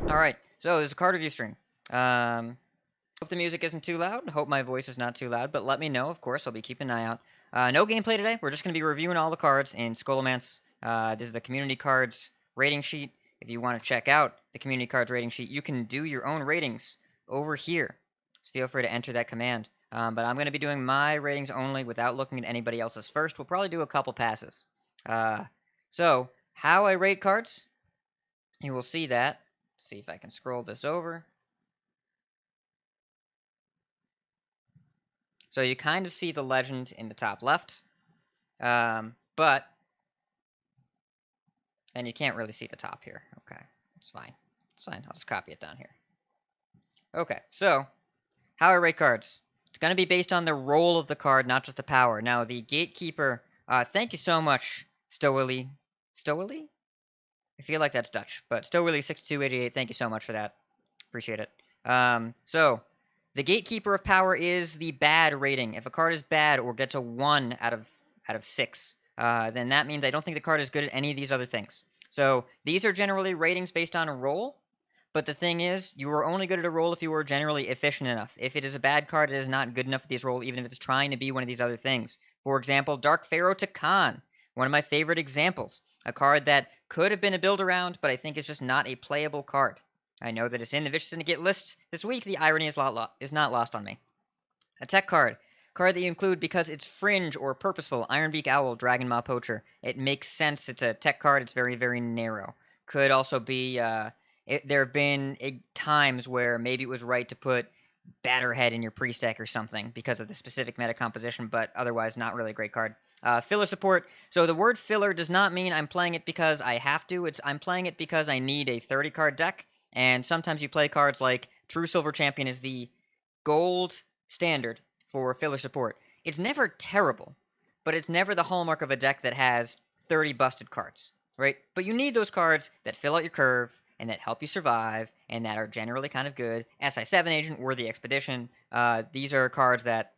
Alright, so there's a card review stream. Hope the music isn't too loud. Hope my voice is not too loud, but let me know, of course. I'll be keeping an eye out. No gameplay today. We're just going to be reviewing all the cards in Scholomance. This is the community cards rating sheet. If you want to check out the community cards rating sheet, you can do your own ratings over here. So feel free to enter that command. But I'm going to be doing my ratings only without looking at anybody else's first. We'll probably do a couple passes. So, how I rate cards, you will see that. See if I can scroll this over. So you kind of see the legend in the top left, and you can't really see the top here. Okay, it's fine. It's fine. I'll just copy it down here. Okay, so how I rate cards. It's going to be based on the role of the card, not just the power. Now, the Gatekeeper, thank you so much, Stowilly. Stowilly? I feel like that's Dutch, but Stowilly6288, thank you so much for that. Appreciate it. So, the Gatekeeper of Power is the bad rating. If a card is bad or gets a 1 out of 6, then that means I don't think the card is good at any of these other things. So, these are generally ratings based on a role, but the thing is, you are only good at a role if you are generally efficient enough. If it is a bad card, it is not good enough for this role, even if it's trying to be one of these other things. For example, Dark Pharaoh to Khan, one of my favorite examples. A card that could have been a build-around, but I think is just not a playable card. I know that it's in the Vicious Syndicate list this week. The irony is not lost on me. A tech card. Card that you include because it's fringe or purposeful. Ironbeak Owl, Dragon Maw Poacher. It makes sense. It's a tech card. It's very, very narrow. Could also be... there have been times where maybe it was right to put Batterhead in your priest deck or something because of the specific meta composition, but otherwise not really a great card. Filler support. So the word filler does not mean I'm playing it because I have to. I'm playing it because I need a 30-card deck. And sometimes you play cards like True Silver Champion is the gold standard for filler support. It's never terrible, but it's never the hallmark of a deck that has 30 busted cards, right? But you need those cards that fill out your curve and that help you survive and that are generally kind of good. SI7 Agent, Worthy Expedition. These are cards that...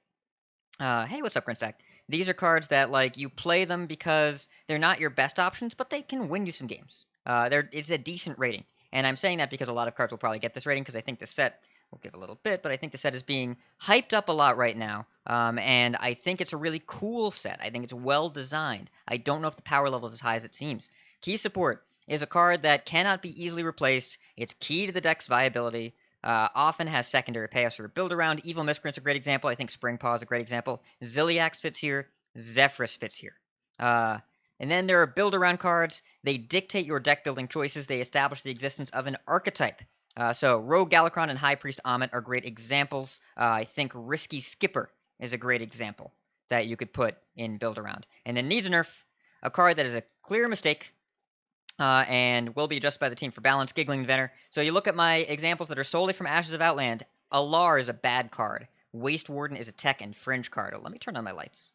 hey, what's up, Grinstack? These are cards that, like, you play them because they're not your best options, but they can win you some games. It's a decent rating. And I'm saying that because a lot of cards will probably get this rating because I think the set, we'll give a little bit, but I think the set is being hyped up a lot right now. And I think it's a really cool set. I think it's well designed. I don't know if the power level is as high as it seems. Key Support is a card that cannot be easily replaced. It's key to the deck's viability. Often has secondary payoffs or build around. Evil Miscreant's a great example. I think Spring Paw is a great example. Ziliax fits here. Zephyrus fits here. And then there are build-around cards. They dictate your deck-building choices. They establish the existence of an archetype. So Rogue Galakron and High Priest Amit are great examples. I think Risky Skipper is a great example that you could put in build-around. And then Needs a Nerf, a card that is a clear mistake and will be adjusted by the team for balance. Giggling Inventor. So you look at my examples that are solely from Ashes of Outland. Alar is a bad card. Waste Warden is a tech and fringe card. Oh, let me turn on my lights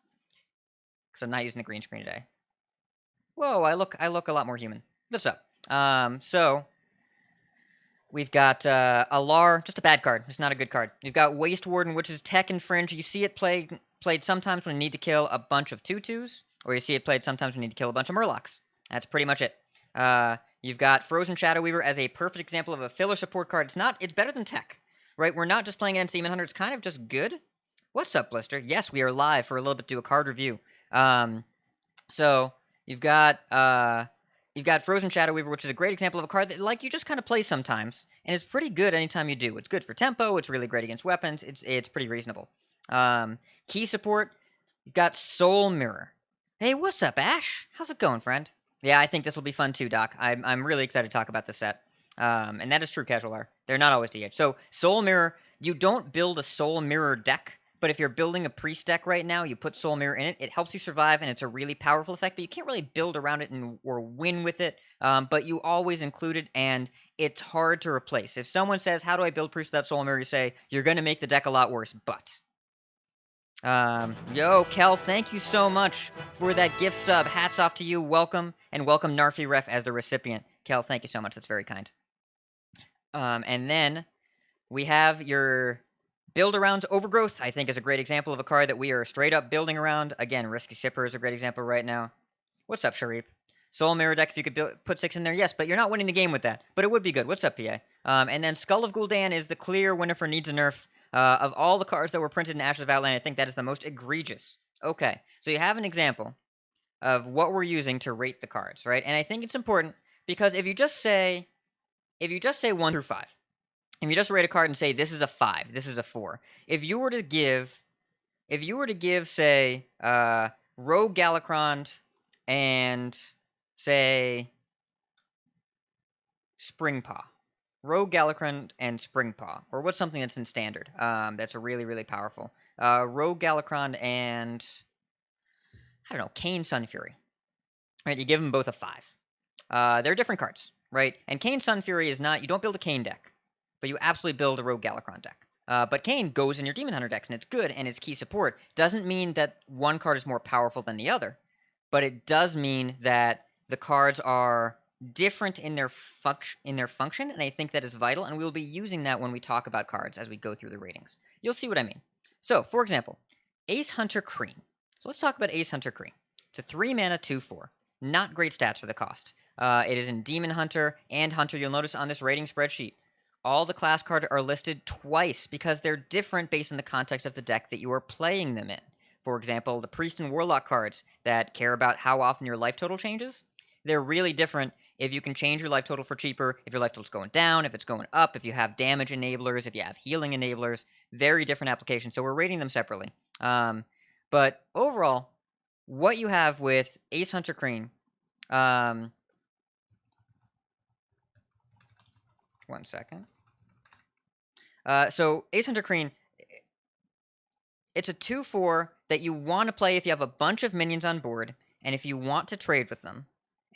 because I'm not using the green screen today. Whoa, I look a lot more human. What's up? So we've got Alar, just a bad card. It's not a good card. You've got Waste Warden, which is tech and fringe. You see it played sometimes when you need to kill a bunch of 2/2s, or you see it played sometimes when you need to kill a bunch of Murlocs. That's pretty much it. You've got Frozen Shadow Weaver as a perfect example of a filler support card. It's better than tech, right? We're not just playing against Demon Hunter. It's kind of just good. What's up, Blister? Yes, we are live for a little bit to do a card review. So you've got Frozen Shadow Weaver, which is a great example of a card that, like, you just kind of play sometimes, and it's pretty good anytime you do. It's good for tempo. It's really great against weapons. It's pretty reasonable. Key support. You've got Soul Mirror. Hey, what's up, Ash? How's it going, friend? Yeah, I think this will be fun too, Doc. I'm really excited to talk about this set. And that is true, Casual R. They're not always DH. So Soul Mirror, you don't build a Soul Mirror deck. But if you're building a priest deck right now, you put Soul Mirror in it. It helps you survive, and it's a really powerful effect. But you can't really build around it or win with it. But you always include it, and it's hard to replace. If someone says, "How do I build priest without Soul Mirror?" you say, "You're going to make the deck a lot worse." But yo, Kel, thank you so much for that gift sub. Hats off to you. Welcome, and welcome Narfi Ref as the recipient. Kel, thank you so much. That's very kind. And then we have your Build-Arounds. Overgrowth, I think, is a great example of a card that we are straight up building around. Again, Risky Skipper is a great example right now. What's up, Sharif? Soul Mirror deck, if you could put 6 in there, yes, but you're not winning the game with that. But it would be good. What's up, PA? And then Skull of Gul'dan is the clear winner for needs a nerf. Of all the cards that were printed in Ashes of Outland, I think that is the most egregious. Okay, so you have an example of what we're using to rate the cards, right? And I think it's important because if you just say 1 through 5, if you just rate a card and say this is a 5, this is a 4, if you were to give, say, Rogue Galakron and say Springpaw. Rogue Galakron and Springpaw. Or what's something that's in standard? That's really, really powerful. Rogue Galakron and I don't know, Kane Sunfury. Right, you give them both a 5. They're different cards, right? And Kane Sunfury is not, you don't build a Kane deck, but you absolutely build a Rogue Galakron deck. But Kane goes in your Demon Hunter decks, and it's good, and it's key support. Doesn't mean that one card is more powerful than the other, but it does mean that the cards are different in their function, and I think that is vital, and we'll be using that when we talk about cards as we go through the ratings. You'll see what I mean. So, for example, Ace Hunter Kreen. So let's talk about Ace Hunter Kreen. It's a 3-mana 2/4. Not great stats for the cost. It is in Demon Hunter and Hunter. You'll notice on this rating spreadsheet, all the class cards are listed twice because they're different based on the context of the deck that you are playing them in. For example, the Priest and Warlock cards that care about how often your life total changes, they're really different if you can change your life total for cheaper, if your life total's going down, if it's going up, if you have damage enablers, if you have healing enablers. Very different applications, so we're rating them separately. But overall, what you have with Ace Hunter Kreen, 1 second. So Ace Hunter Kreen, it's a 2/4 that you want to play if you have a bunch of minions on board, and if you want to trade with them,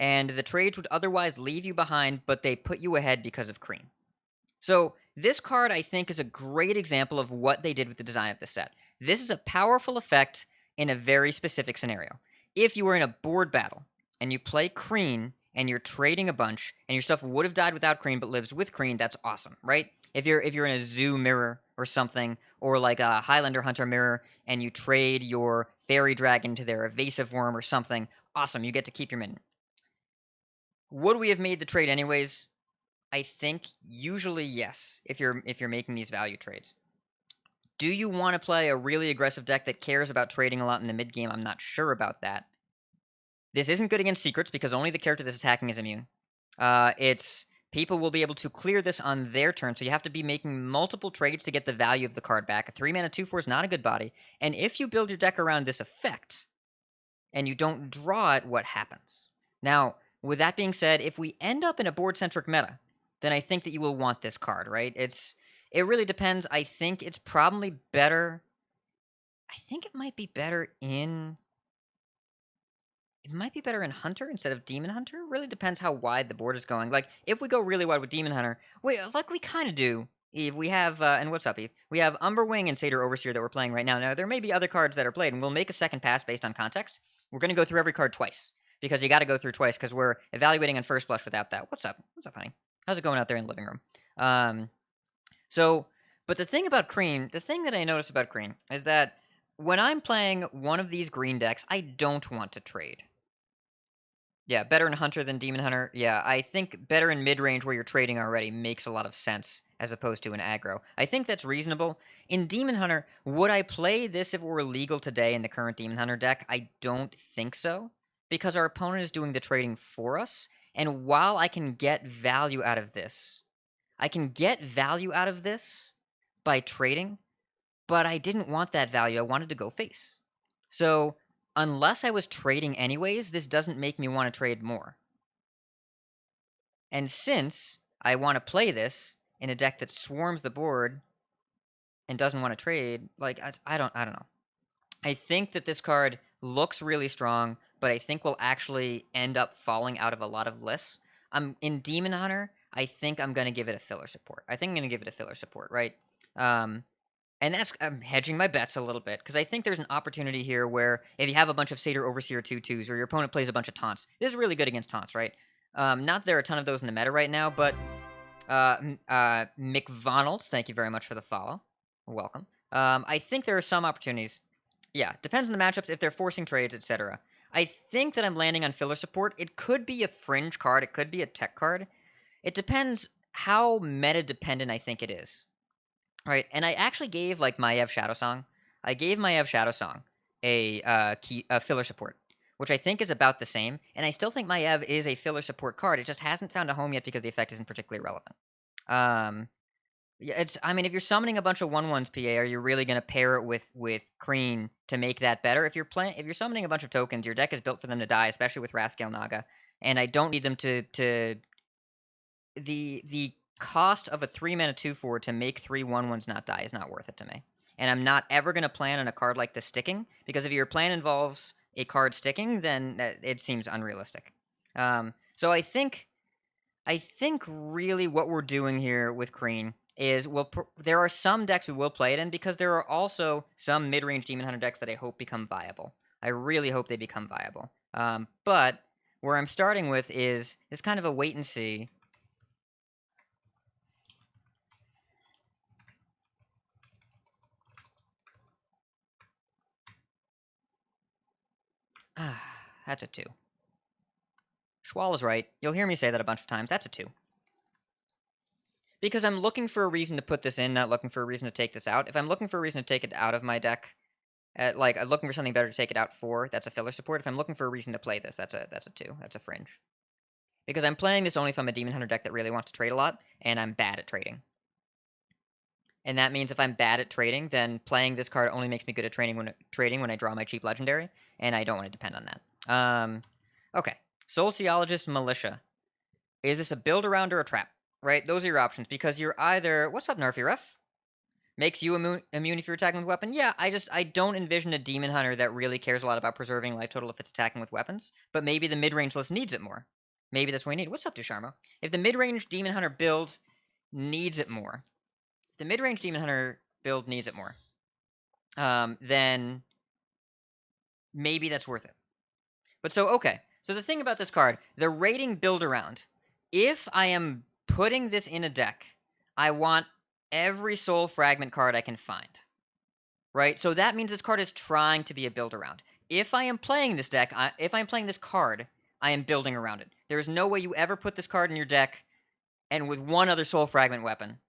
and the trades would otherwise leave you behind, but they put you ahead because of Kreen. So this card, I think, is a great example of what they did with the design of this set. This is a powerful effect in a very specific scenario. If you were in a board battle, and you play Kreen, and you're trading a bunch, and your stuff would have died without Kreen, but lives with Kreen, that's awesome, right? If you're in a Zoo mirror or something, or like a Highlander Hunter mirror, and you trade your Fairy Dragon to their Evasive Worm or something, awesome, you get to keep your minion. Would we have made the trade anyways? I think usually yes, if you're making these value trades. Do you want to play a really aggressive deck that cares about trading a lot in the mid game? I'm not sure about that. This isn't good against secrets because only the character that's attacking is immune. People will be able to clear this on their turn, so you have to be making multiple trades to get the value of the card back. A 3-mana 2/4 is not a good body, and if you build your deck around this effect, and you don't draw it, what happens? Now, with that being said, if we end up in a board-centric meta, then I think that you will want this card, right? It really depends. I think it's probably better. I think it might be better in... It might be better in Hunter instead of Demon Hunter. Really depends how wide the board is going. Like, if we go really wide with Demon Hunter, like we kind of do, Eve, we have, and what's up, Eve? We have Umberwing and Satyr Overseer that we're playing right now. Now, there may be other cards that are played, and we'll make a second pass based on context. We're going to go through every card twice, because you got to go through twice, because we're evaluating on first blush without that. What's up? What's up, honey? How's it going out there in the living room? But the thing about Kreen, the thing that I notice about Kreen is that when I'm playing one of these green decks, I don't want to trade. Yeah, better in Hunter than Demon Hunter. Yeah, I think better in mid-range where you're trading already makes a lot of sense as opposed to in aggro. I think that's reasonable. In Demon Hunter, would I play this if it were legal today in the current Demon Hunter deck? I don't think so, because our opponent is doing the trading for us, and while I can get value out of this, by trading, but I didn't want that value. I wanted to go face. So unless I was trading anyways, this doesn't make me want to trade more. And since I want to play this in a deck that swarms the board and doesn't want to trade, like, I don't know. I think that this card looks really strong, but I think will actually end up falling out of a lot of lists. In Demon Hunter, I think I'm going to give it a filler support. Right? And that's, I'm hedging my bets a little bit, because I think there's an opportunity here where if you have a bunch of Satyr Overseer 2/2s, or your opponent plays a bunch of taunts, this is really good against taunts, right? Not that there are a ton of those in the meta right now, but McVonalds, thank you very much for the follow. Welcome. I think there are some opportunities. Yeah, depends on the matchups, if they're forcing trades, etc. I think that I'm landing on filler support. It could be a fringe card. It could be a tech card. It depends how meta-dependent I think it is. Right, and I actually gave, like, Maiev Shadowsong. I gave Maiev Shadowsong a filler support, which I think is about the same, and I still think Maiev is a filler support card. It just hasn't found a home yet because the effect isn't particularly relevant. Yeah, I mean, if you're summoning a bunch of 1/1s, PA, are you really gonna pair it with Kreen to make that better? If you're summoning a bunch of tokens, your deck is built for them to die, especially with Rascale Naga, and I don't need them to the cost of a 3-mana 2/4 to make 3 1/1s not die is not worth it to me. And I'm not ever going to plan on a card like this sticking, because if your plan involves a card sticking, then it seems unrealistic. So I think really what we're doing here with Kreen is there are some decks we will play it in, because there are also some mid-range Demon Hunter decks that I hope become viable. I really hope they become viable. But where I'm starting with is kind of a wait and see. That's a 2. Schwal is right. You'll hear me say that a bunch of times. That's a 2. Because I'm looking for a reason to put this in, not looking for a reason to take this out. If I'm looking for a reason to take it out of my deck, like, I'm looking for something better to take it out for, that's a filler support. If I'm looking for a reason to play this, that's a 2. That's a fringe. Because I'm playing this only if I'm a Demon Hunter deck that really wants to trade a lot, and I'm bad at trading. And that means if I'm bad at trading, then playing this card only makes me good at trading when I draw my cheap legendary, and I don't want to depend on that. Okay. Sociologist Militia. Is this a build around or a trap? Right? Those are your options, because you're either... What's up, Nerfy Ref? Makes you immune if you're attacking with weapon? Yeah, I don't envision a Demon Hunter that really cares a lot about preserving life total if it's attacking with weapons, but maybe the mid-range list needs it more. Maybe that's what we need. What's up, Dusharmo? If the mid-range Demon Hunter build needs it more, then maybe that's worth it. But okay. So the thing about this card, the rating build around. If I am putting this in a deck, I want every soul fragment card I can find. Right? So that means this card is trying to be a build around. If I am playing this deck, if I am playing this card, I am building around it. There is no way you ever put this card in your deck and with one other soul fragment weapon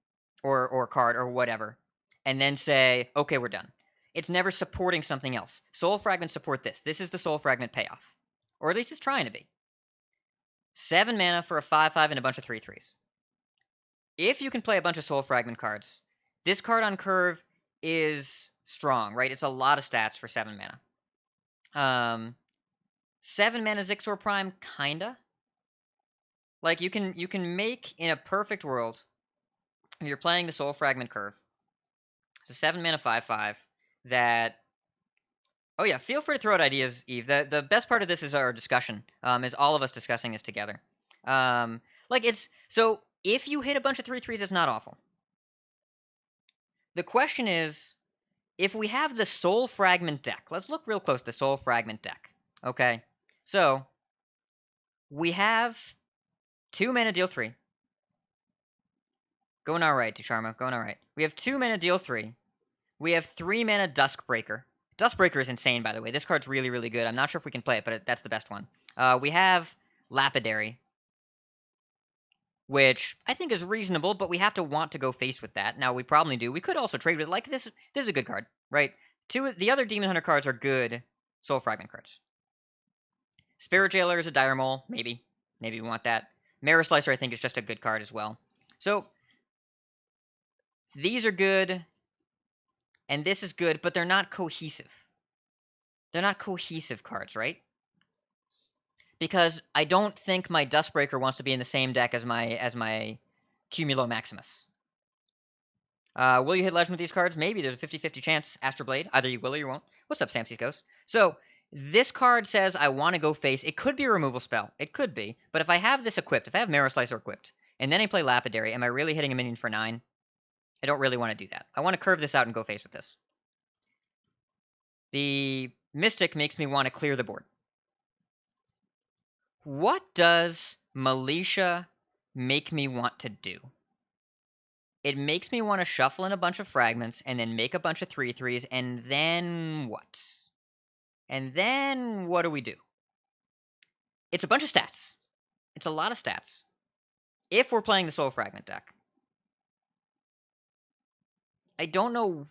or card or whatever, and then say, okay, we're done. It's never supporting something else. Soul fragments support this. This is the soul fragment payoff. Or at least it's trying to be. 7 mana for a 5/5 and a bunch of 3/3s. If you can play a bunch of soul fragment cards, this card on curve is strong, right? It's a lot of stats for 7 mana. 7 mana Zixor Prime, kinda. Like, you can make, in a perfect world, if you're playing the soul fragment curve, it's a 7 mana 5/5 that... Oh yeah, feel free to throw out ideas, Eve. The best part of this is our discussion, is all of us discussing this together. So if you hit a bunch of 3/3s, it's not awful. The question is, if we have the Soul Fragment deck, let's look real close at the Soul Fragment deck, okay? So, we have 2 mana deal 3. Going alright, Dusharma, going alright. We have 2 mana deal 3. We have 3 mana Duskbreaker. Duskbreaker is insane, by the way. This card's really, really good. I'm not sure if we can play it, but that's the best one. We have Lapidary, which I think is reasonable, but we have to want to go face with that. Now, we probably do. We could also trade with it. Like, this is a good card, right? The other Demon Hunter cards are good Soul Fragment cards. Spirit Jailer is a Dire Mole, maybe. Maybe we want that. Mirror Slicer, I think, is just a good card as well. So, these are good, and this is good, but they're not cohesive. They're not cohesive cards, right? Because I don't think my Duskbreaker wants to be in the same deck as my Cumulo Maximus. Will you hit Legend with these cards? Maybe. There's a 50-50 chance. Astral Blade. Either you will or you won't. What's up, Samsy's Ghost? So, this card says I want to go face. It could be a removal spell. It could be. But if I have this equipped, if I have Marrow Slicer equipped, and then I play Lapidary, am I really hitting a minion for 9? I don't really want to do that. I want to curve this out and go face with this. The Mystic makes me want to clear the board. What does Militia make me want to do? It makes me want to shuffle in a bunch of fragments and then make a bunch of 3/3s, and then what? And then what do we do? It's a bunch of stats. It's a lot of stats. If we're playing the Soul Fragment deck. I don't know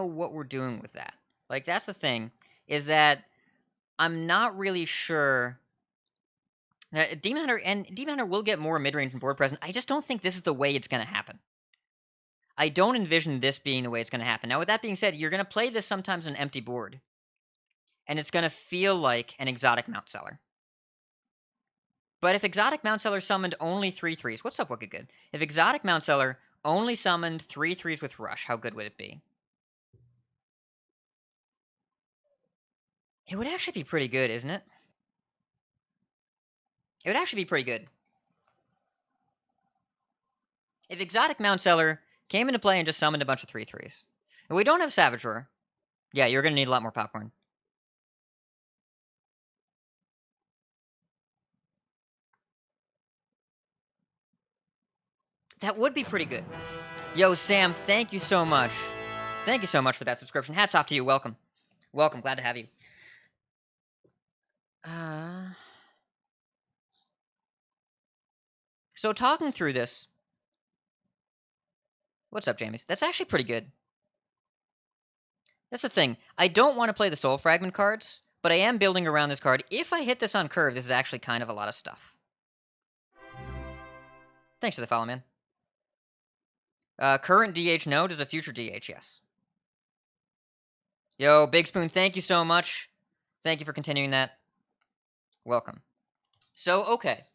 what we're doing with that. Like, that's the thing, is that I'm not really sure. Demon Hunter will get more mid-range and board present. I just don't think this is the way it's going to happen. I don't envision this being the way it's going to happen. Now, with that being said, you're going to play this sometimes on an empty board. And it's going to feel like an exotic Mount Seller. But if exotic Mount Seller summoned only 3/3s, what's up, Wicked Good? If exotic Mount Seller only summoned 3/3s with Rush, how good would it be? It would actually be pretty good, isn't it? It would actually be pretty good. If exotic Mount Seller came into play and just summoned a bunch of 3/3s. And we don't have Savage Roar. Yeah, you're going to need a lot more popcorn. That would be pretty good. Yo, Sam, thank you so much. Thank you so much for that subscription. Hats off to you. Welcome. Welcome. Glad to have you. So talking through this. What's up, Jamies? That's actually pretty good. That's the thing. I don't want to play the Soul Fragment cards, but I am building around this card. If I hit this on curve, this is actually kind of a lot of stuff. Thanks for the follow, man. Current DH, no. Does a future DH, yes. Yo, Big Spoon, thank you so much. Thank you for continuing that. Welcome. So, okay.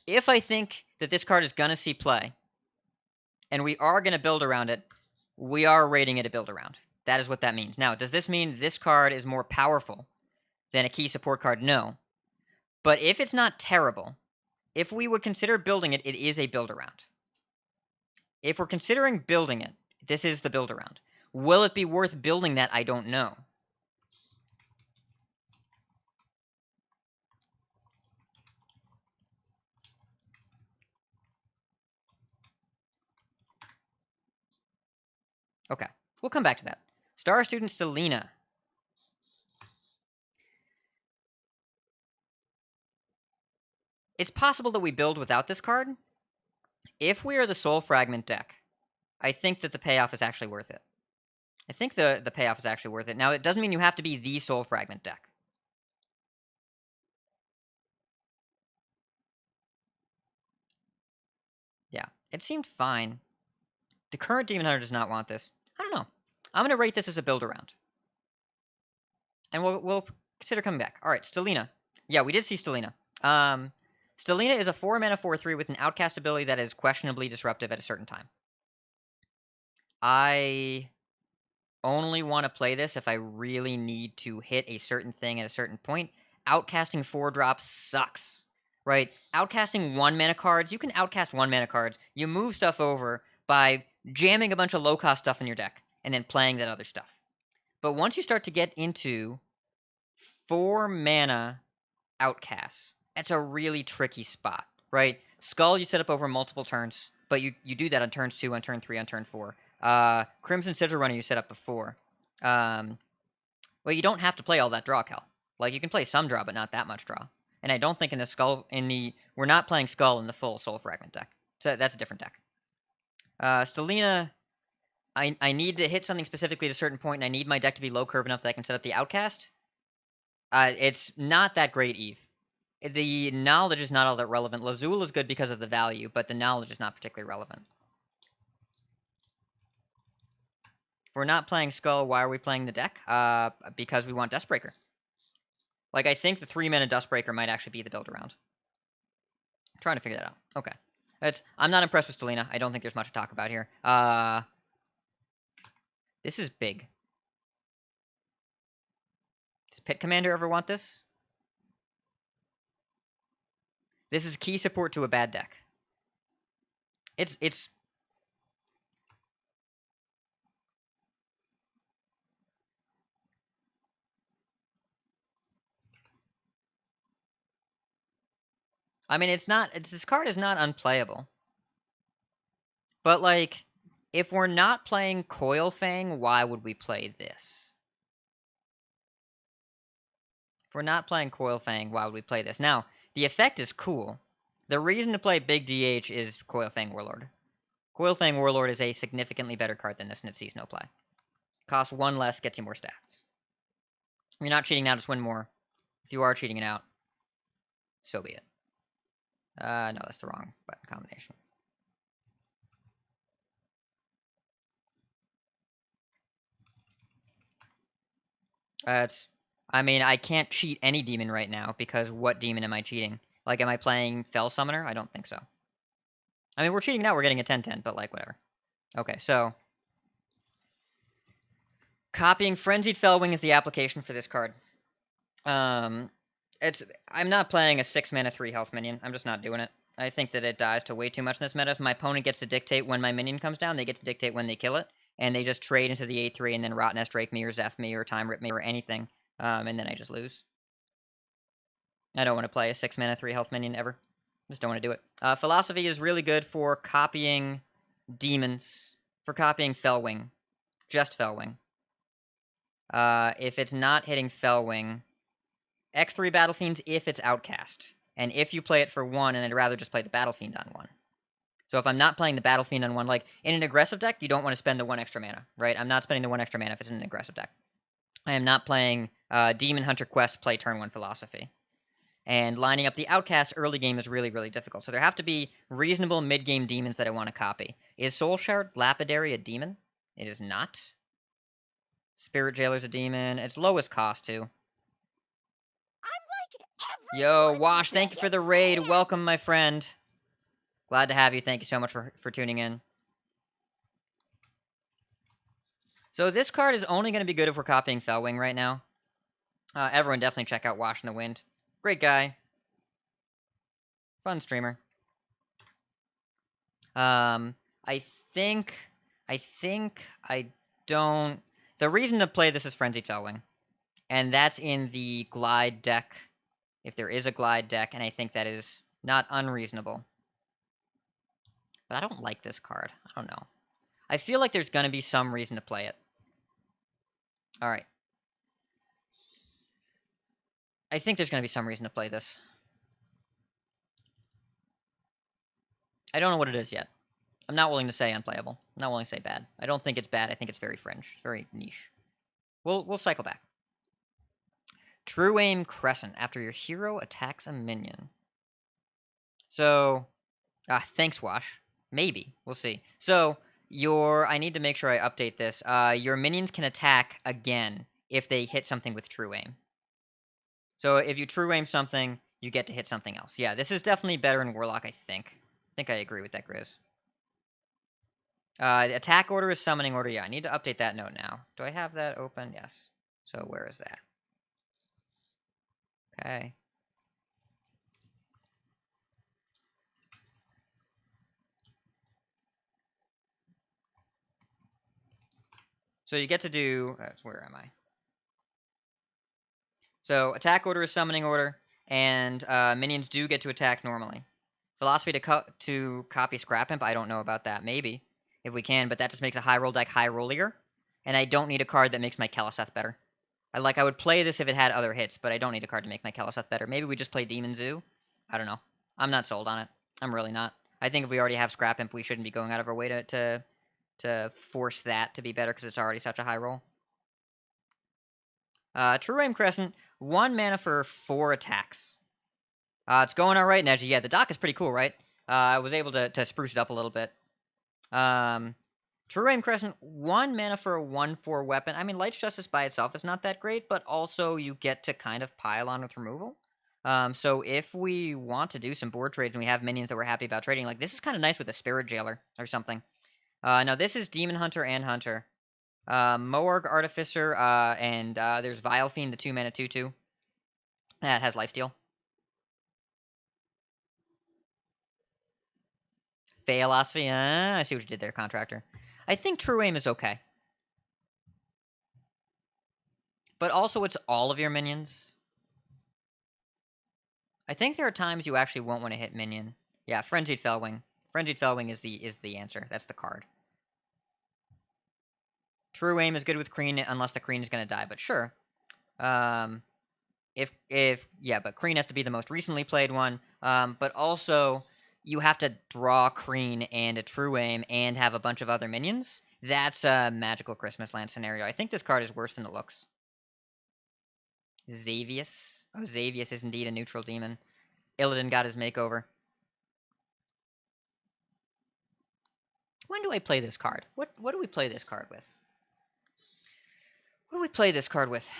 If I think that this card is going to see play, and we are going to build around it, we are rating it a build around. That is what that means. Now, does this mean this card is more powerful than a key support card? No. But if it's not terrible, if we would consider building it, it is a build around. If we're considering building it, this is the build around. Will it be worth building that? I don't know. Okay, we'll come back to that. Star Student Stelina. It's possible that we build without this card. If we are the Soul Fragment deck, I think that the payoff is actually worth it. I think the payoff is actually worth it. Now, it doesn't mean you have to be the Soul Fragment deck. Yeah, it seemed fine. The current Demon Hunter does not want this. I don't know. I'm going to rate this as a build around. And we'll consider coming back. All right, Stelina. Yeah, we did see Stelina. Stelina is a 4-mana 4/3 with an outcast ability that is questionably disruptive at a certain time. I only want to play this if I really need to hit a certain thing at a certain point. Outcasting 4-drops sucks, right? Outcasting 1-mana cards, you can outcast 1-mana cards. You move stuff over by jamming a bunch of low-cost stuff in your deck and then playing that other stuff. But once you start to get into 4-mana outcasts, that's a really tricky spot, right? Skull you set up over multiple turns, but you do that on turns 2, on turn 3, on turn 4. Crimson Sigil Runner you set up before. Well, you don't have to play all that draw, Cal. Like, you can play some draw, but not that much draw. And I don't think in the Skull, we're not playing Skull in the full Soul Fragment deck. So that's a different deck. Stelina, I need to hit something specifically at a certain point, and I need my deck to be low curve enough that I can set up the Outcast. It's not that great, Eve. The knowledge is not all that relevant. Lazul is good because of the value, but the knowledge is not particularly relevant. If we're not playing Skull, why are we playing the deck? Because we want Duskbreaker. Like, I think the 3-mana Duskbreaker might actually be the build around. I'm trying to figure that out. Okay. I'm not impressed with Stelina. I don't think there's much to talk about here. This is big. Does Pit Commander ever want this? This is key support to a bad deck. It's... I mean, this card is not unplayable. But, like, if we're not playing Coil Fang, why would we play this? If we're not playing Coil Fang, why would we play this? Now, The effect is cool. The reason to play Big DH is Coilfang Warlord. Coilfang Warlord is a significantly better card than this, and it sees no play. Costs 1 less, gets you more stats. You're not cheating now to win more. If you are cheating it out, so be it. No, that's the wrong button combination. I mean, I can't cheat any demon right now, because what demon am I cheating? Like, am I playing Fell Summoner? I don't think so. I mean, we're cheating now, we're getting a 10-10, but like, whatever. Okay, so copying Frenzied Fellwing is the application for this card. I'm not playing a 6-mana 3-health minion. I'm just not doing it. I think that it dies to way too much in this meta. If my opponent gets to dictate when my minion comes down, they get to dictate when they kill it, and they just trade into the 8-3 and then Rottnest Drake me or Zeph me or Time Rip me or anything, and then I just lose. I don't want to play a 6-mana 3-health minion ever. Just don't want to do it. Philosophy is really good for copying demons, for copying Fellwing. Just Fellwing. If it's not hitting Fellwing, X3 Battlefiends if it's Outcast. And if you play it for 1, and I'd rather just play the Battlefiend on 1. So if I'm not playing the Battlefiend on 1, like, in an aggressive deck, you don't want to spend the 1 extra mana, right? I'm not spending the 1 extra mana if it's in an aggressive deck. I am not playing Demon Hunter Quest, play turn 1 Philosophy. And lining up the Outcast early game is really, really difficult. So there have to be reasonable mid-game demons that I want to copy. Is Soul Shard Lapidary a demon? It is not. Spirit Jailer's a demon. It's lowest cost, too. Yo, Wash, thank you for the raid. Welcome, my friend. Glad to have you. Thank you so much for tuning in. So this card is only going to be good if we're copying Fellwing right now. Everyone definitely check out Wash in the Wind. Great guy. Fun streamer. I think I don't... The reason to play this is Frenzied Fellwing. And that's in the Glide deck, if there is a Glide deck, and I think that is not unreasonable. But I don't like this card. I don't know. I feel like there's going to be some reason to play it. Alright. I think there's going to be some reason to play this. I don't know what it is yet. I'm not willing to say unplayable. I'm not willing to say bad. I don't think it's bad. I think it's very fringe. Very niche. We'll cycle back. True Aim Crescent. After your hero attacks a minion. So... thanks, Wash. Maybe. We'll see. So, I need to make sure I update this. Your minions can attack again if they hit something with True Aim. So, if you True Aim something, you get to hit something else. Yeah, this is definitely better in Warlock, I think. I think I agree with that, Grizz. Attack order is summoning order. Yeah, I need to update that note now. Do I have that open? Yes. So, where is that? Okay. So you get to do... where am I? So attack order is summoning order, and minions do get to attack normally. Philosophy to copy Scrap Imp, I don't know about that. Maybe, if we can, but that just makes a high roll deck high rollier, and I don't need a card that makes my Keleseth better. I would play this if it had other hits, but I don't need a card to make my Keleseth better. Maybe we just play Demon Zoo? I don't know. I'm not sold on it. I'm really not. I think if we already have Scrap Imp, we shouldn't be going out of our way to force that to be better, because it's already such a high roll. True Aim Crescent, 1 mana for 4 attacks. It's going alright, Neji. Yeah, the dock is pretty cool, right? I was able to spruce it up a little bit. True Aim Crescent, 1 mana for a 1/4 weapon. I mean, Light's Justice by itself is not that great, but also you get to kind of pile on with removal. So if we want to do some board trades and we have minions that we're happy about trading, like, this is kind of nice with a Spirit Jailer or something. Now, this is Demon Hunter and Hunter. Moarg Artificer, and there's Vile Fiend, the 2-mana 2/2. That has lifesteal. Philosophy, I see what you did there, Contractor. I think True Aim is okay. But also, it's all of your minions. I think there are times you actually won't want to hit minion. Yeah, Frenzied Fellwing. Frenzied Fellwing is the answer. That's the card. True Aim is good with Kreen unless the Kreen is going to die, but sure. But Kreen has to be the most recently played one. But also you have to draw Kreen and a True Aim and have a bunch of other minions. That's a Magical Christmas Land scenario. I think this card is worse than it looks. Xavius. Oh, Xavius is indeed a neutral demon. Illidan got his makeover. When do I play this card? What do we play this card with? What do we play this card with?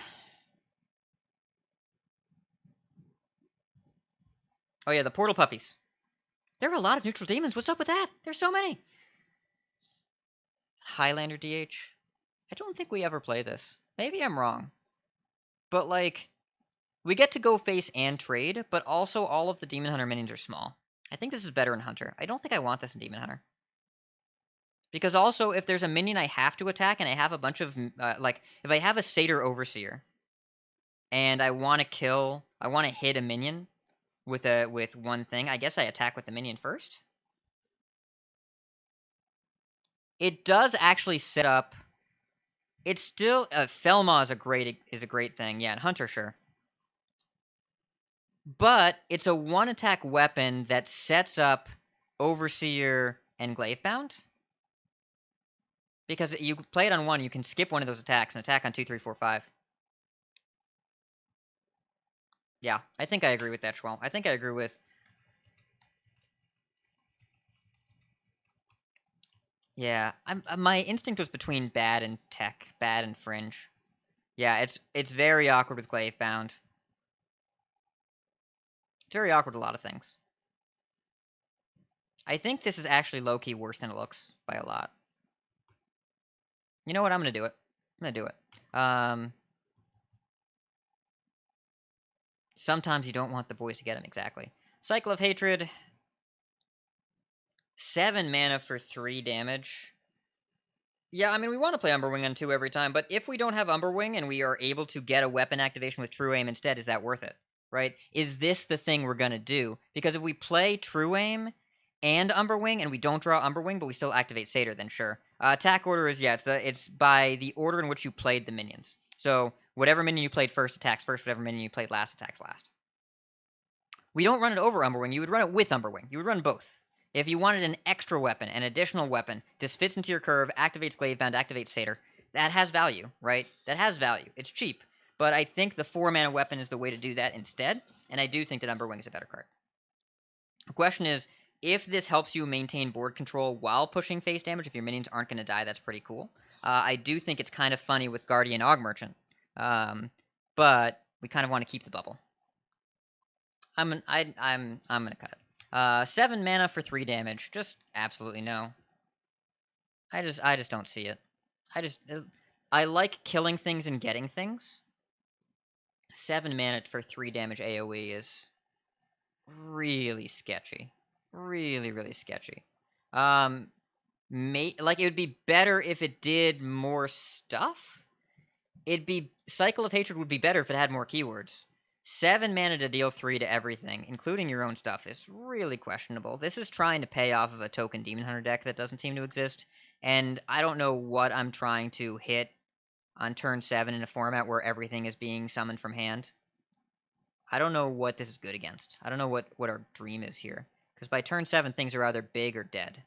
Oh yeah, the Portal Puppies. There are a lot of neutral demons. What's up with that? There's so many. Highlander DH. I don't think we ever play this. Maybe I'm wrong. But, like, we get to go face and trade, but also all of the Demon Hunter minions are small. I think this is better in Hunter. I don't think I want this in Demon Hunter. Because also, if there's a minion I have to attack, and I have a bunch of, if I have a Satyr Overseer, and I want to hit a minion with one thing, I guess I attack with the minion first. It does actually set up. It's still Felma is a great thing. Yeah, and Hunter sure. But it's a one-attack weapon that sets up Overseer and Glavebound. Because you play it on one, you can skip one of those attacks and attack on 2, 3, 4, 5. Yeah, I think I agree with that, Schwell. I think I agree with. Yeah, my instinct was between bad and tech, bad and fringe. Yeah, it's very awkward with Glavebound. It's very awkward with a lot of things. I think this is actually low-key worse than it looks by a lot. You know what? I'm going to do it. I'm going to do it. Sometimes you don't want the boys to get him, exactly. Cycle of Hatred. 7 mana for 3 damage. Yeah, I mean, we want to play Umberwing on 2 every time, but if we don't have Umberwing and we are able to get a weapon activation with True Aim instead, is that worth it? Right? Is this the thing we're going to do? Because if we play True Aim and Umberwing and we don't draw Umberwing, but we still activate Satyr, then sure. Attack order is, yeah, it's by the order in which you played the minions. So whatever minion you played first attacks first, whatever minion you played last attacks last. We don't run it over Umberwing. You would run it with Umberwing. You would run both. If you wanted an extra weapon, an additional weapon, this fits into your curve, activates Glavebound, activates Satyr. That has value, right? That has value. It's cheap. But I think the 4-mana weapon is the way to do that instead, and I do think that Umberwing is a better card. The question is, if this helps you maintain board control while pushing face damage, if your minions aren't going to die, that's pretty cool. I do think it's kind of funny with Guardian Og Merchant, but we kind of want to keep the bubble. I'm gonna cut it. 7 mana for 3 damage. Just absolutely no. I just don't see it. I like killing things and getting things. 7 mana for 3 damage AoE is really sketchy. Really, really sketchy. It would be better if it did more stuff. Cycle of Hatred would be better if it had more keywords. 7 mana to deal 3 to everything, including your own stuff, is really questionable. This is trying to pay off of a token Demon Hunter deck that doesn't seem to exist, and I don't know what I'm trying to hit on turn 7 in a format where everything is being summoned from hand. I don't know what this is good against. I don't know what our dream is here. Because by turn 7, things are either big or dead.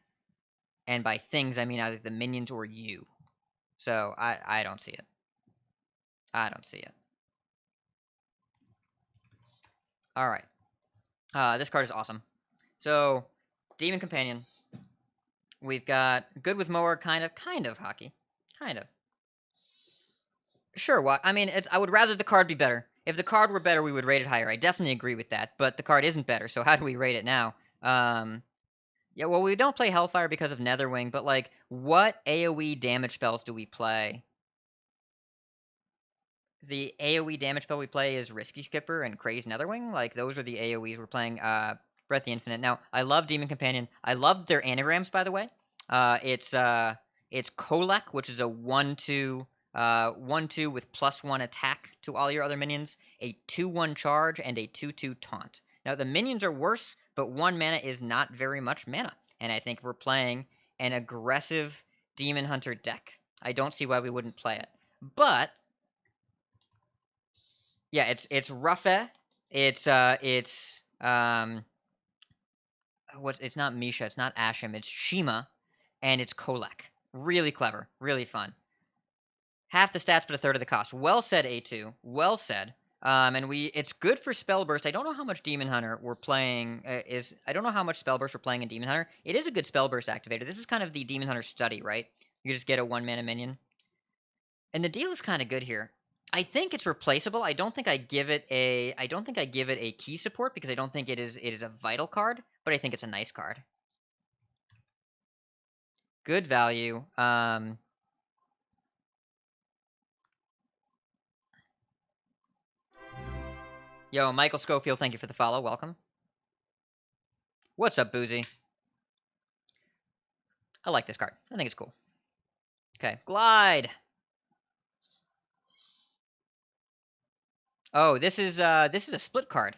And by things, I mean either the minions or you. So, I don't see it. I don't see it. Alright. This card is awesome. So, Demon Companion. We've got good with Mower, kind of hockey. Kind of. Sure, what? I mean, I would rather the card be better. If the card were better, we would rate it higher. I definitely agree with that, but the card isn't better, so how do we rate it now? Yeah, well, we don't play Hellfire because of Netherwing, but, like, what AoE damage spells do we play? The AoE damage spell we play is Risky Skipper and Crazed Netherwing. Like, those are the AoEs we're playing. Breath the Infinite. Now, I love Demon Companion. I love their anagrams, by the way. It's Kolek, which is a 1/2 with +1 attack to all your other minions, a 2/1 charge, and a 2/2 taunt. Now, the minions are worse, but 1 mana is not very much mana. And I think we're playing an aggressive Demon Hunter deck. I don't see why we wouldn't play it. But Yeah, it's Ruffe. It's it's not Misha, it's not Ashim, it's Shima, and it's Kolek. Really clever, really fun. Half the stats, but a third of the cost. Well said, A2. Well said. And it's good for Spell Burst. I don't know how much Demon Hunter we're playing I don't know how much Spell Burst we're playing in Demon Hunter. It is a good Spell Burst activator. This is kind of the Demon Hunter study, right? You just get a 1-mana minion. And the deal is kind of good here. I think it's replaceable. I don't think I give it a key support because I don't think it is a vital card, but I think it's a nice card. Good value. Yo, Michael Schofield, thank you for the follow. Welcome. What's up, Boozy? I like this card. I think it's cool. Okay, Glide. Oh, this is a split card.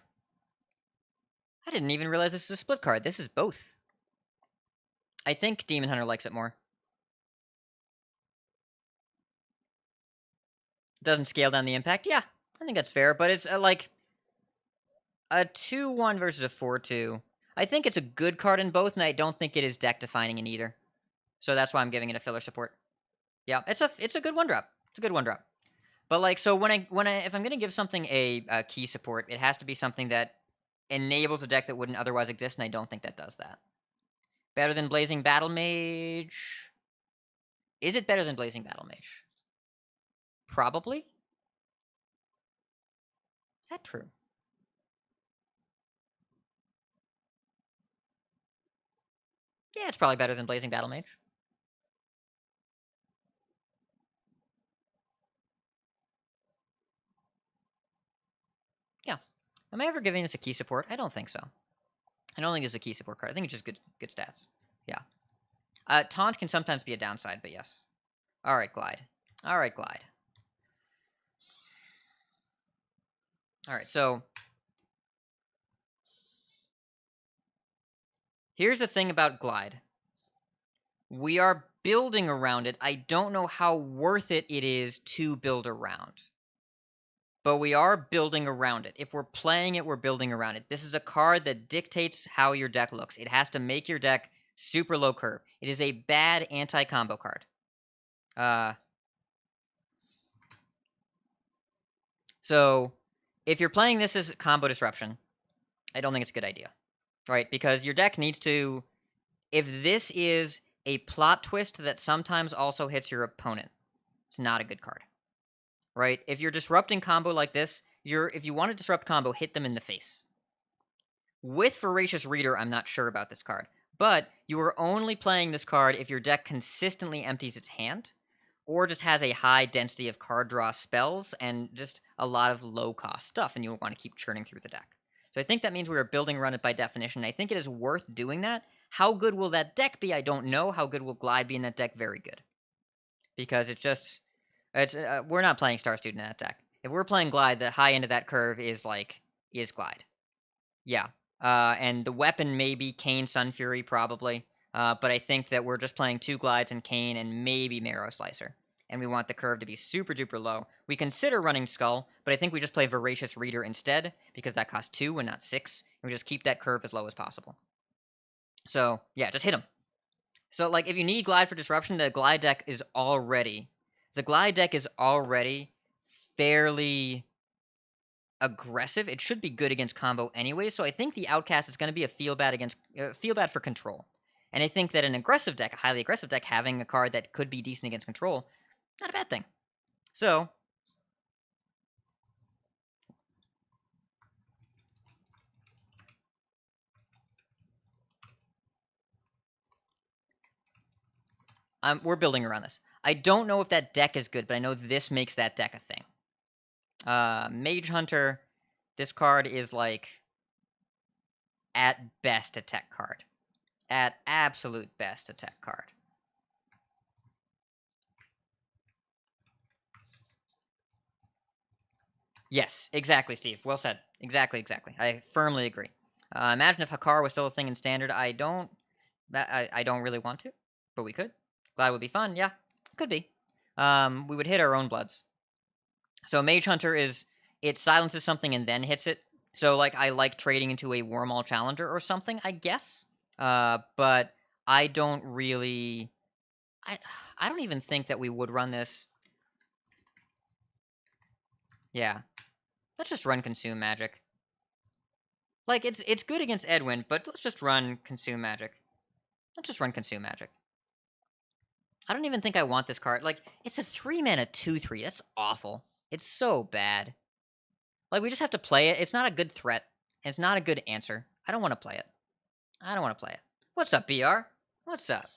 I didn't even realize this is a split card. This is both. I think Demon Hunter likes it more. Doesn't scale down the impact. Yeah, I think that's fair, but it's like a 2-1 versus a 4-2. I think it's a good card in both, and I don't think it is deck defining in either. So that's why I'm giving it a filler support. Yeah, it's a good 1-drop. It's a good 1-drop. But like, so if I'm gonna give something a key support, it has to be something that enables a deck that wouldn't otherwise exist, and I don't think that does that. Better than Blazing Battle Mage? Is it better than Blazing Battle Mage? Probably. Is that true? Yeah, it's probably better than Blazing Battle Mage. Yeah. Am I ever giving this a key support? I don't think so. I don't think it's a key support card. I think it's just good stats. Yeah. Taunt can sometimes be a downside, but yes. Alright, Glide. Alright, Glide. Alright, so here's the thing about Glide. We are building around it. I don't know how worth it is to build around. But we are building around it. If we're playing it, we're building around it. This is a card that dictates how your deck looks. It has to make your deck super low curve. It is a bad anti-combo card. So if you're playing this as combo disruption, I don't think it's a good idea. Right? Because your deck needs to... If this is a plot twist that sometimes also hits your opponent, it's not a good card. Right? If you're disrupting combo like this, if you want to disrupt combo, hit them in the face. With Voracious Reader, I'm not sure about this card. But you are only playing this card if your deck consistently empties its hand, or just has a high density of card draw spells and just a lot of low-cost stuff, and you want to keep churning through the deck. So I think that means we are building around it by definition, and I think it is worth doing that. How good will that deck be? I don't know. How good will Glide be in that deck? Very good. Because we're not playing Star Student in that deck. If we're playing Glide, the high end of that curve is Glide. Yeah. And the weapon may be Kane Sunfury, probably. But I think that we're just playing 2 Glides and Kane and maybe Marrow Slicer. And we want the curve to be super duper low. We consider running Skull, but I think we just play Voracious Reader instead, because that costs 2 and not 6. And we just keep that curve as low as possible. So, yeah, just hit him. So, like, if you need Glide for disruption, the Glide deck is already fairly aggressive. It should be good against combo anyway, so I think the Outcast is going to be a feel bad for control. And I think that an aggressive deck, a highly aggressive deck, having a card that could be decent against control, not a bad thing. So, we're building around this. I don't know if that deck is good, but I know this makes that deck a thing. Mage Hunter, this card is like, at best, a tech card. At absolute best, a tech card. Yes, exactly, Steve. Well said. Exactly. I firmly agree. Imagine if Hakar was still a thing in Standard. I don't really want to, but we could. Glad would be fun. Yeah, could be. We would hit our own bloods. So Mage Hunter is it silences something and then hits it. So, like, I like trading into a Wormall Challenger or something, I guess. But I don't really... I don't even think that we would run this. Yeah. Let's just run Consume Magic. Like, it's good against Edwin, but let's just run Consume Magic. Let's just run Consume Magic. I don't even think I want this card. Like, it's a 3-mana 2/3. That's awful. It's so bad. Like, we just have to play it. It's not a good threat. And it's not a good answer. I don't want to play it. I don't want to play it. What's up, BR? What's up?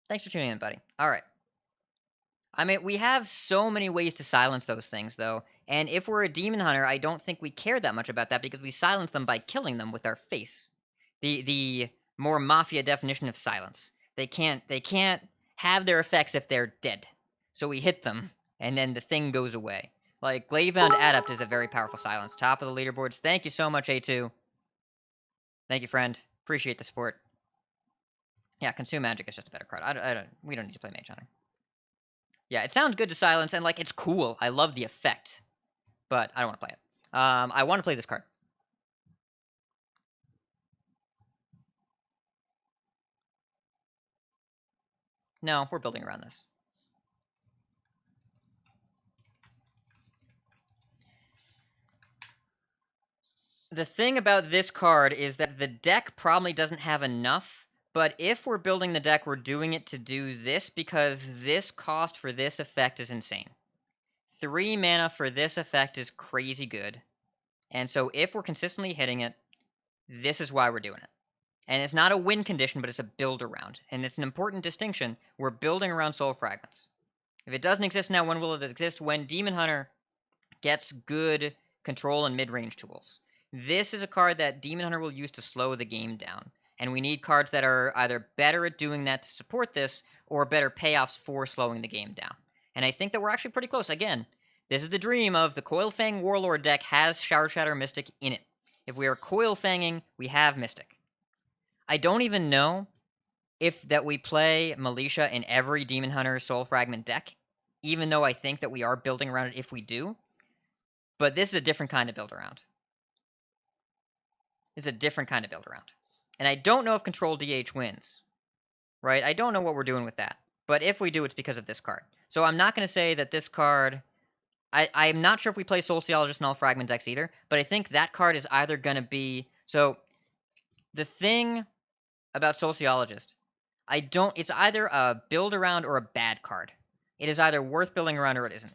Thanks for tuning in, buddy. All right. I mean, we have so many ways to silence those things, though. And if we're a Demon Hunter, I don't think we care that much about that because we silence them by killing them with our face. The more Mafia definition of silence. They can't have their effects if they're dead. So we hit them, and then the thing goes away. Like, Glavebound Adept is a very powerful silence. Top of the leaderboards. Thank you so much, A2. Thank you, friend. Appreciate the support. Yeah, Consume Magic is just a better card. We don't need to play Mage Hunter. Yeah, it sounds good to silence, and, like, it's cool. I love the effect. But I don't want to play it. I want to play this card. No, we're building around this. The thing about this card is that the deck probably doesn't have enough, but if we're building the deck, we're doing it to do this because this cost for this effect is insane. 3 mana for this effect is crazy good. And so if we're consistently hitting it, this is why we're doing it. And it's not a win condition, but it's a build around. And it's an important distinction. We're building around Soul Fragments. If it doesn't exist now, when will it exist? When Demon Hunter gets good control and mid-range tools. This is a card that Demon Hunter will use to slow the game down. And we need cards that are either better at doing that to support this, or better payoffs for slowing the game down. And I think that we're actually pretty close. Again, this is the dream of the Coilfang Warlord deck has Shower Shatter Mystic in it. If we are Coilfanging, we have Mystic. I don't even know if that we play Militia in every Demon Hunter Soul Fragment deck, even though I think that we are building around it if we do. But this is a different kind of build around. It's a different kind of build around. And I don't know if Control DH wins. Right? I don't know what we're doing with that. But if we do, it's because of this card. So I'm not going to say that this card... I'm not sure if we play Sociologist and all Fragment decks either, but I think that card is either going to be... So, the thing about Sociologist, it's either a build around or a bad card. It is either worth building around or it isn't.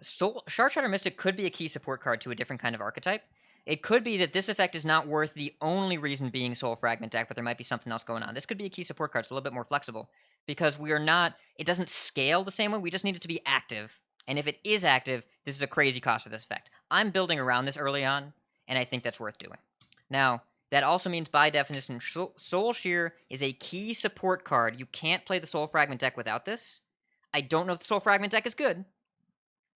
Shard Shatter Mystic could be a key support card to a different kind of archetype. It could be that this effect is not worth the only reason being Soul Fragment deck, but there might be something else going on. This could be a key support card. It's a little bit more flexible because we are not... It doesn't scale the same way. We just need it to be active. And if it is active, this is a crazy cost of this effect. I'm building around this early on, and I think that's worth doing. Now, that also means, by definition, Soul Shear is a key support card. You can't play the Soul Fragment deck without this. I don't know if the Soul Fragment deck is good,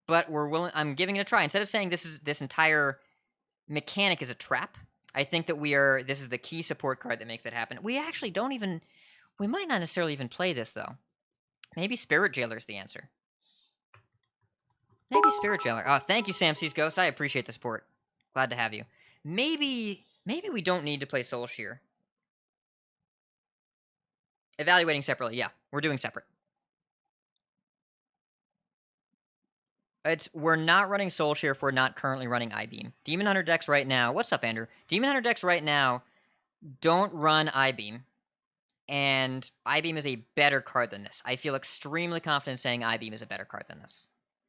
but I'm giving it a try. Instead of saying this entire mechanic is a trap, I think that this is the key support card that makes that happen. We actually don't even... We might not necessarily even play this, though. Maybe Spirit Jailer is the answer. Maybe Spirit Jailer. Oh, thank you, Samsees Ghost. I appreciate the support. Glad to have you. Maybe we don't need to play Soul Shear. Evaluating separately. Yeah, we're doing separate. We're not running Soul Shear if we're not currently running I-Beam. Demon Hunter decks right now... What's up, Andrew? Demon Hunter decks right now don't run I-Beam. And I-Beam is a better card than this. I feel extremely confident saying I-Beam is a better card than this.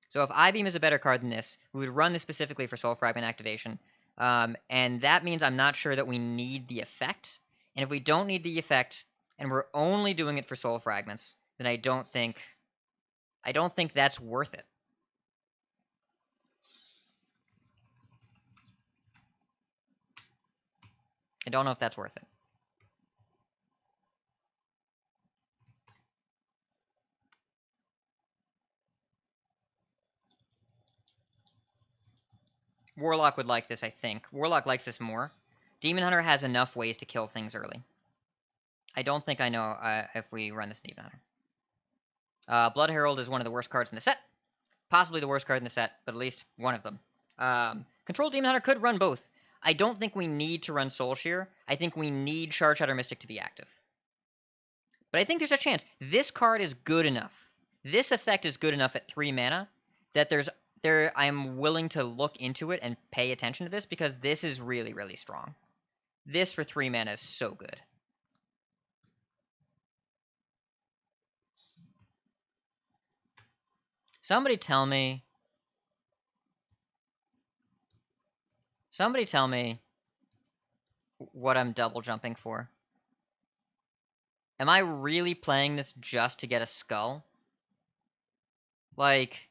So if I-Beam is a better card than this, we would run this specifically for Soul Fragment activation. And that means I'm not sure that we need the effect. And if we don't need the effect, and we're only doing it for Soul Fragments, then I don't think that's worth it. I don't know if that's worth it. Warlock would like this, I think. Warlock likes this more. Demon Hunter has enough ways to kill things early. I don't think I know if we run this Demon Hunter. Blood Herald is one of the worst cards in the set. Possibly the worst card in the set, but at least one of them. Control Demon Hunter could run both. I don't think we need to run Soul Shear. I think we need Shard Shatter Mystic to be active. But I think there's a chance. This card is good enough. This effect is good enough at 3 mana that I'm willing to look into it and pay attention to this because this is really, really strong. This for 3 mana is so good. Somebody tell me what I'm double jumping for. Am I really playing this just to get a skull? Like,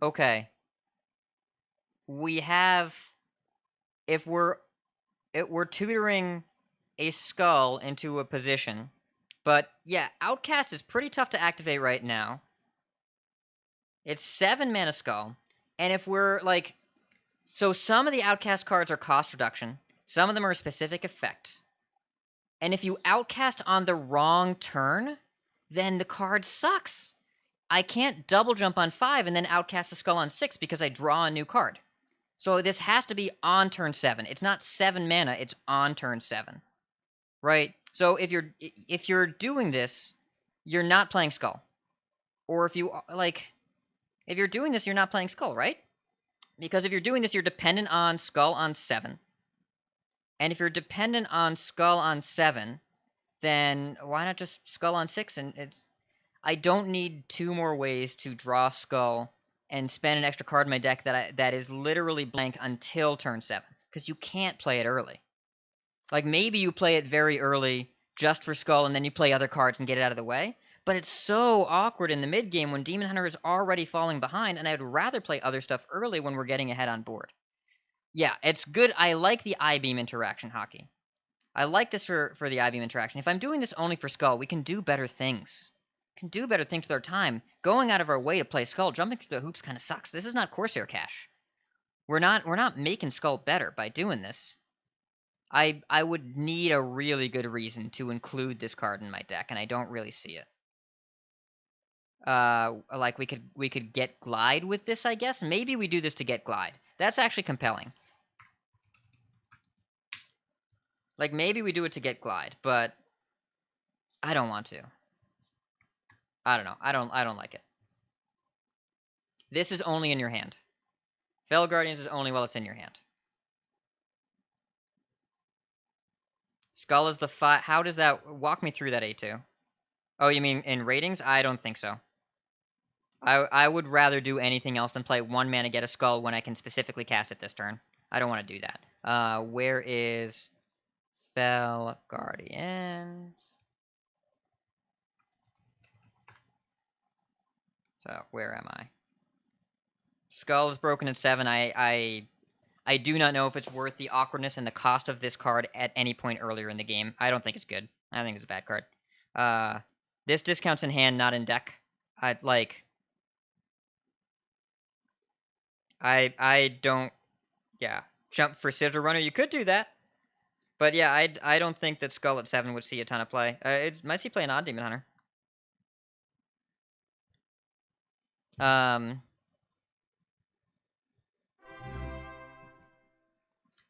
okay. We have, if we're tutoring a skull into a position, but yeah, Outcast is pretty tough to activate right now. It's 7 mana skull, and if we're like, so some of the Outcast cards are cost reduction, some of them are a specific effect. And if you outcast on the wrong turn, then the card sucks. I can't double jump on 5 and then outcast the skull on 6 because I draw a new card. So this has to be on turn 7. It's not 7 mana, it's on turn 7. Right? So if you're doing this, you're not playing skull. Or if you're doing this, you're not playing skull, right? Because if you're doing this, you're dependent on skull on 7. And if you're dependent on skull on 7, then why not just skull on 6? And I don't need 2 more ways to draw skull and spend an extra card in my deck that is literally blank until turn 7. Because you can't play it early. Like, maybe you play it very early just for skull, and then you play other cards and get it out of the way. But it's so awkward in the mid-game when Demon Hunter is already falling behind, and I'd rather play other stuff early when we're getting ahead on board. Yeah, it's good. I like the I-Beam interaction, Hockey. I like this for the I-Beam interaction. If I'm doing this only for skull, we can do better things. We can do better things with our time. Going out of our way to play skull, jumping through the hoops kind of sucks. This is not Corsair Cash. We're not making skull better by doing this. I would need a really good reason to include this card in my deck, and I don't really see it. Like we could get Glide with this, I guess. Maybe we do this to get Glide. That's actually compelling. Like, maybe we do it to get Glide, but I don't want to. I don't know. I don't like it. This is only in your hand. Fel Guardians is only while it's in your hand. Skull is the 5. How does that... Walk me through that, A2. Oh, you mean in ratings? I don't think so. I would rather do anything else than play 1 mana, get a skull when I can specifically cast it this turn. I don't want to do that. Where is Fel Guardians? So, where am I? Skull is broken at 7. I do not know if it's worth the awkwardness and the cost of this card at any point earlier in the game. I don't think it's good. I think it's a bad card. This discounts in hand, not in deck. I don't... Yeah. Jump for Sigil Runner, you could do that. But yeah, I don't think that Skull at 7 would see a ton of play. It might see play an Odd Demon Hunter.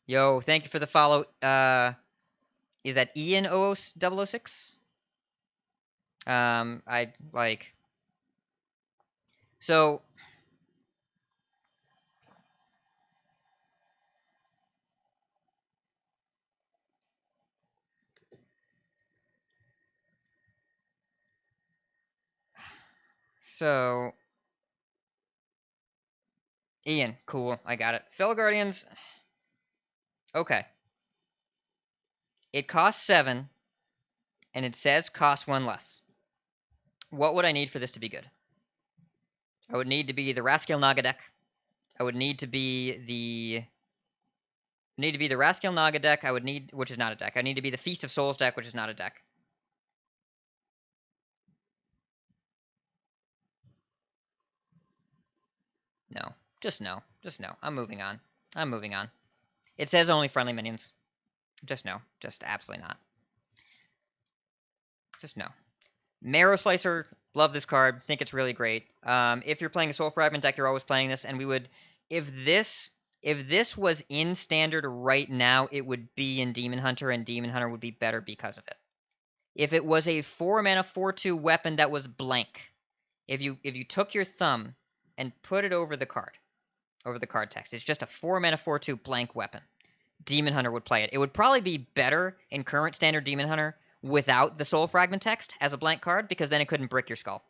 Yo, thank you for the follow. Is that Ian 006? So... So... Ian, cool, I got it. Fel Guardians... Okay. It costs 7, and it says costs 1 less. What would I need for this to be good? I would need to be the Raskiel Naga deck. I would need to be the... Raskiel Naga deck, which is not a deck. I need to be the Feast of Souls deck, which is not a deck. No. Just no. Just no. I'm moving on. It says only friendly minions. Just no. Just absolutely not. Just no. Marrow Slicer, Love this card. Think it's really great. If you're playing a Soul Fragment deck, you're always playing this, and we would, if this was in Standard right now, it would be in Demon Hunter, and Demon Hunter would be better because of it. If it was a 4-mana 4/2 weapon that was blank, if you took your thumb and put it over the card text, it's just a 4-mana 4/2 blank weapon. Demon Hunter would play it. It would probably be better in current Standard Demon Hunter without the Soul Fragment text as a blank card, because then it couldn't brick your skull.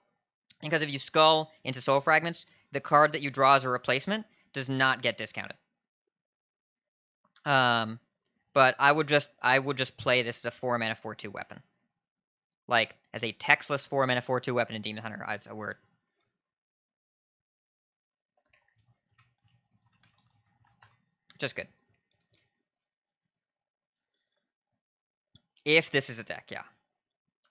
Because if you skull into Soul Fragments, the card that you draw as a replacement does not get discounted. But I would just play this as a 4-mana 4/2 weapon. Like, as a textless 4-mana 4/2 weapon in Demon Hunter. It's a word. Just good. If this is a deck, yeah.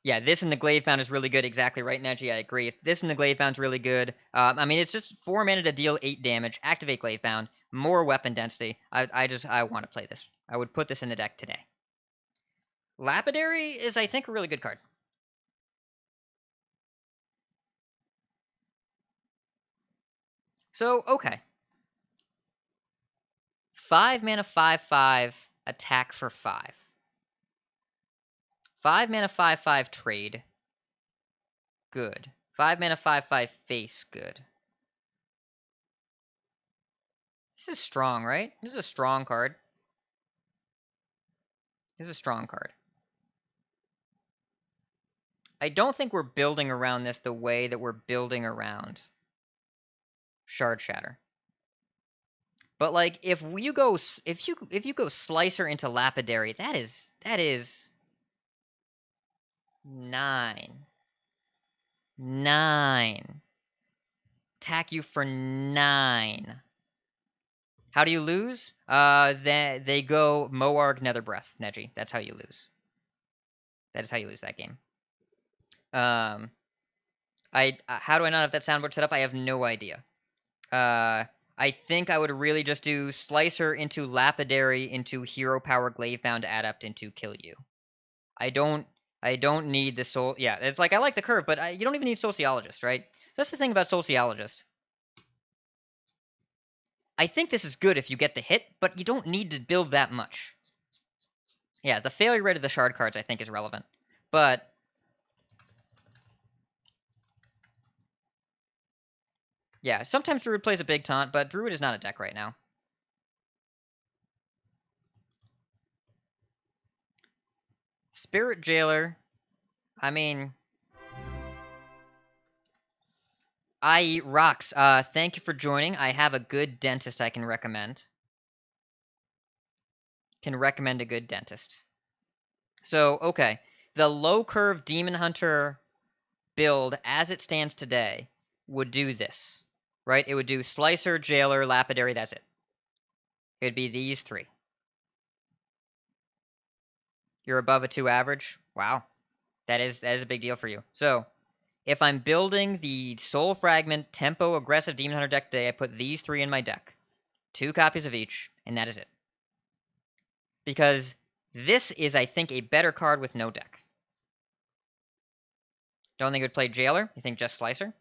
Yeah, this and the Glavebound is really good. Exactly right, Neji. I agree. If this and the Glavebound's really good. I mean, it's just 4 mana to deal 8 damage, activate Glavebound, more weapon density. I want to play this. I would put this in the deck today. Lapidary is, I think, a really good card. So, okay. 5 mana 5/5 attack for 5. 5 mana 5/5 trade. Good. 5 mana 5/5 face. Good. This is strong, right? This is a strong card. This is a strong card. I don't think we're building around this the way that we're building around Shard Shatter. But like, if you go Slicer into Lapidary, that is 9. Attack you for 9. How do you lose? They go Moarg Nether Breath, Neji. That's how you lose. That is how you lose that game. How do I not have that soundboard set up? I have no idea. I think I would really just do Slicer into Lapidary into Hero Power Glavebound Adept into Kill You. I don't need the soul. Yeah, it's like, I like the curve, but you don't even need Sociologist, right? That's the thing about Sociologist. I think this is good if you get the hit, but you don't need to build that much. Yeah, the failure rate of the shard cards I think is relevant. But yeah, sometimes Druid plays a big taunt, but Druid is not a deck right now. Spirit Jailer, I mean, I eat rocks. Thank you for joining. I have a good dentist I can recommend. Can recommend a good dentist. So, okay. The low curve Demon Hunter build as it stands today would do this, right? It would do Slicer, Jailer, Lapidary, that's it. It would be these 3. You're above a 2 average? Wow. That is a big deal for you. So, if I'm building the Soul Fragment Tempo Aggressive Demon Hunter deck today, I put these 3 in my deck. 2 copies of each, and that is it. Because this is, I think, a better card with no deck. Don't think it would play Jailer? You think just Slicer?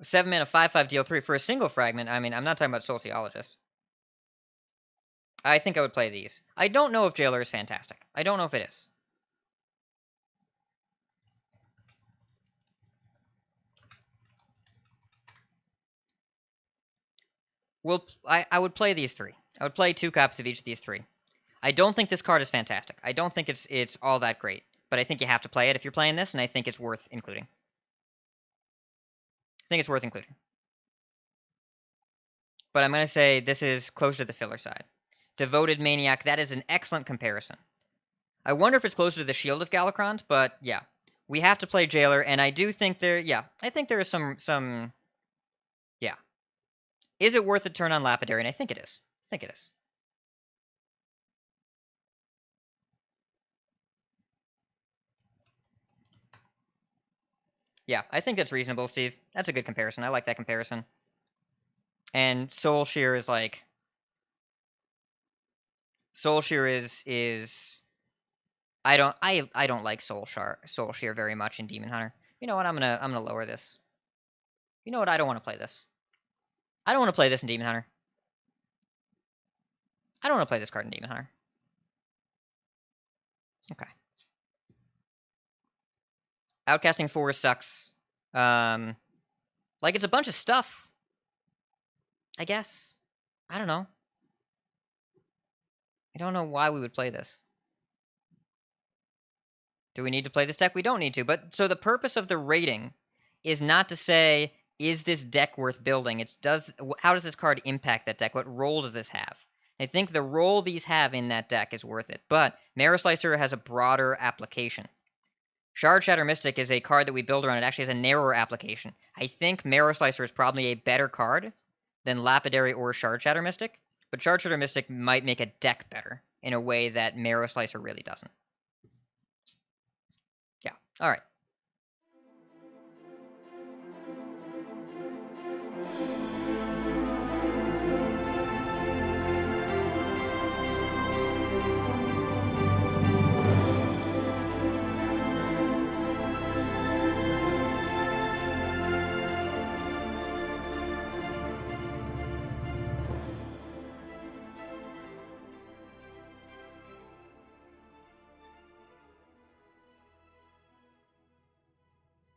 Seven mana 5/5 deal 3 for a single fragment. I mean, I'm not talking about Sociologist. I think I would play these. I don't know if Jailer is fantastic. I don't know if it is. I would play these 3. I would play 2 copies of each of these 3. I don't think this card is fantastic. I don't think it's all that great. But I think you have to play it if you're playing this, and I think it's worth including. I think it's worth including. But I'm going to say this is closer to the filler side. Devoted Maniac, that is an excellent comparison. I wonder if it's closer to the Shield of Galakrond, but yeah. We have to play Jailer, and I do think I think there is some yeah. Is it worth a turn on Lapidary? And I think it is. I think it is. Yeah, I think that's reasonable, Steve. That's a good comparison. I like that comparison. And Soul Shear Soul Shear is I don't like Soul Shear very much in Demon Hunter. You know what? I'm gonna lower this. You know what? I don't want to play this. I don't want to play this in Demon Hunter. I don't want to play this card in Demon Hunter. Okay. Outcasting 4 sucks. Like, it's a bunch of stuff. I guess. I don't know. I don't know why we would play this. Do we need to play this deck? We don't need to. But, so the purpose of the rating is not to say, is this deck worth building? It's how does this card impact that deck? What role does this have? I think the role these have in that deck is worth it. But Marrow Slicer has a broader application. Shard Shatter Mystic is a card that we build around. It actually has a narrower application. I think Marrow Slicer is probably a better card than Lapidary or Shard Shatter Mystic, but Shard Shatter Mystic might make a deck better in a way that Marrow Slicer really doesn't. Yeah, alright.